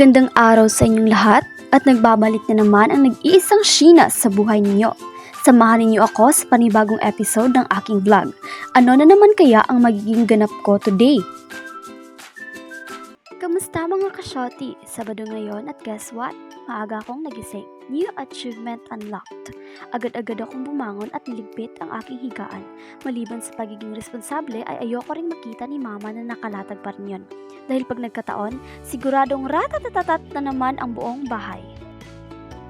Magandang araw sa inyong lahat at nagbabalik na naman ang nag-iisang Sheena sa buhay ninyo. Samahan ninyo ako sa panibagong episode ng aking vlog. Ano na naman kaya ang magiging ganap ko today? Kamusta mga kasyoti? Sabado ngayon at guess what? Maaga akong nagising. New achievement unlocked. Agad-agad akong bumangon at niligpit ang aking higaan. Maliban sa pagiging responsable ay ayoko ring makita ni mama na nakalatag pa rin yun. Dahil pag nagkataon, siguradong ratatatatat na naman ang buong bahay.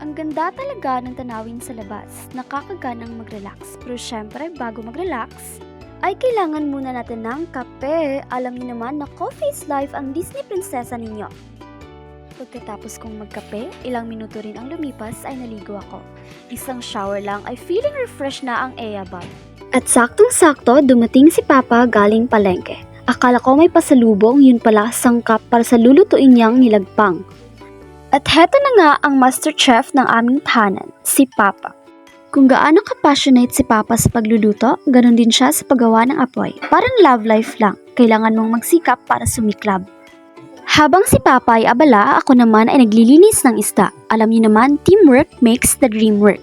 Ang ganda talaga ng tanawin sa labas. Nakakaganang mag-relax. Pero syempre, bago mag-relax, ay kailangan muna natin ng kape. Alam niyo naman na coffee is life ang Disney prinsesa ninyo. Pagkatapos kong magkape, ilang minuto rin ang lumipas ay naligo ako. Isang shower lang ay feeling refresh na ang Eabag. At saktong-sakto dumating si Papa galing palengke. Akala ko may pasalubong, yun pala sangkap para sa lulutuin niyang nilagpang. At heto na nga ang master chef ng aming tahanan, si Papa. Kung gaano ka-passionate si Papa sa pagluluto, ganun din siya sa paggawa ng apoy. Parang love life lang, kailangan mong magsikap para sumiklab. Habang si Papa ay abala, ako naman ay naglilinis ng isda. Alam niyo naman, teamwork makes the dream work.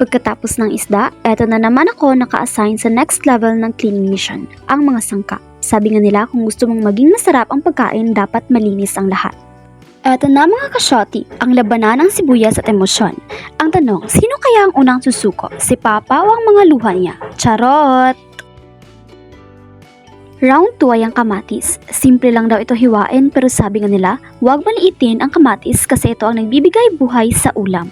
Pagkatapos ng isda, eto na naman ako naka-assign sa next level ng cleaning mission, ang mga sangkap. Sabi nga nila kung gusto mong maging masarap ang pagkain, dapat malinis ang lahat. Eto na mga kasyoti, ang labanan ng sibuyas at emosyon. Ang tanong, sino kaya ang unang susuko? Si Papa o ang mga luha niya? Charot! Round 2 ay ang kamatis. Simple lang daw ito hiwain pero sabi nga nila, huwag maliitin ang kamatis kasi ito ang nagbibigay buhay sa ulam.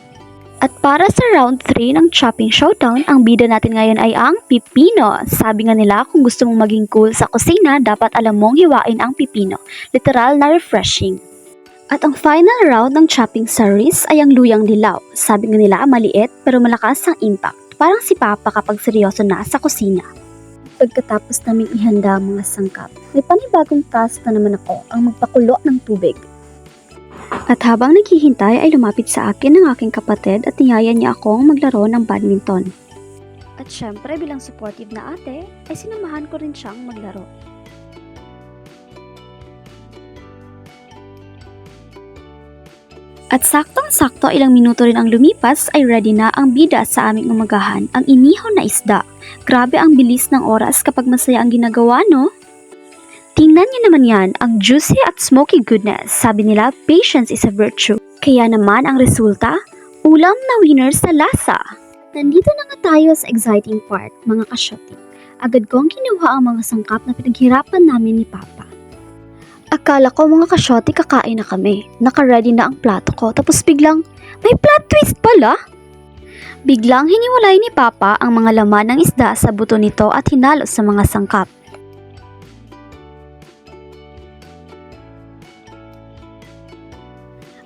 At para sa round 3 ng chopping showdown, ang bida natin ngayon ay ang pipino. Sabi nga nila, kung gusto mong maging cool sa kusina, dapat alam mong hiwain ang pipino. Literal na refreshing. At ang final round ng chopping series ay ang luyang dilaw. Sabi nga nila, maliit pero malakas ang impact. Parang si Papa kapag seryoso na sa kusina. Pagkatapos naming ihanda ang mga sangkap, may panibagong task na naman ako, ang magpakulo ng tubig. At habang naghihintay ay lumapit sa akin ang aking kapatid at niyaya niya akong maglaro ng badminton. At syempre bilang supportive na ate, ay sinamahan ko rin siyang maglaro. At saktong-sakto ilang minuto rin ang lumipas ay ready na ang bida sa aming umagahan, ang inihaw na isda. Grabe ang bilis ng oras kapag masaya ang ginagawa, no? Tingnan niyo naman yan, ang juicy at smoky goodness. Sabi nila, patience is a virtue. Kaya naman ang resulta, ulam na winner sa lasa. Nandito na nga tayo sa exciting part, mga kasyoti. Agad kong kinuha ang mga sangkap na pinaghirapan namin ni Papa. Akala ko mga kasyoti kakain na kami. Naka-ready na ang plato ko tapos biglang, may plot twist pala! Biglang hiniwalay ni Papa ang mga laman ng isda sa buto nito at hinalo sa mga sangkap.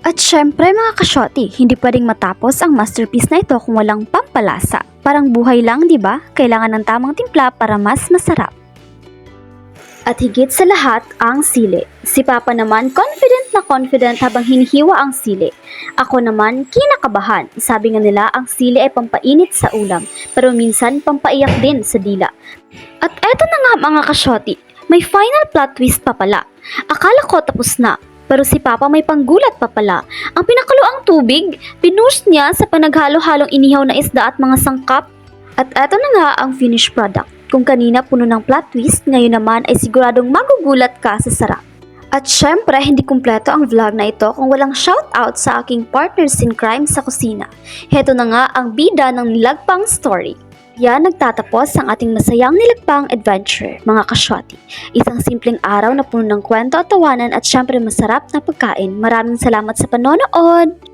At syempre mga kasyoti, hindi pwedeng matapos ang masterpiece na ito kung walang pampalasa. Parang buhay lang, di ba? Kailangan ng tamang timpla para mas masarap. At higit sa lahat, ang sili. Si Papa naman confident habang hinihiwa ang sili. Ako naman kinakabahan. Sabi nga nila ang sili ay pampainit sa ulam, pero minsan pampaiyak din sa dila. At eto na nga mga kasyoti, may final plot twist pa pala. Akala ko tapos na, pero si Papa may panggulat pa pala. Ang pinakuluang tubig, pinush niya sa panaghalo-halong inihaw na isda at mga sangkap. At eto na nga ang finished product. Kung kanina puno ng plot twist, ngayon naman ay siguradong magugulat ka sa sarap. At syempre, hindi kumpleto ang vlog na ito kung walang shoutout sa aking partners in crime sa kusina. Heto na nga ang bida ng nilagpang story. Yan nagtatapos ang ating masayang nilagpang adventure, mga kasyoti. Isang simpleng araw na puno ng kwento at tawanan at syempre masarap na pagkain. Maraming salamat sa panonood!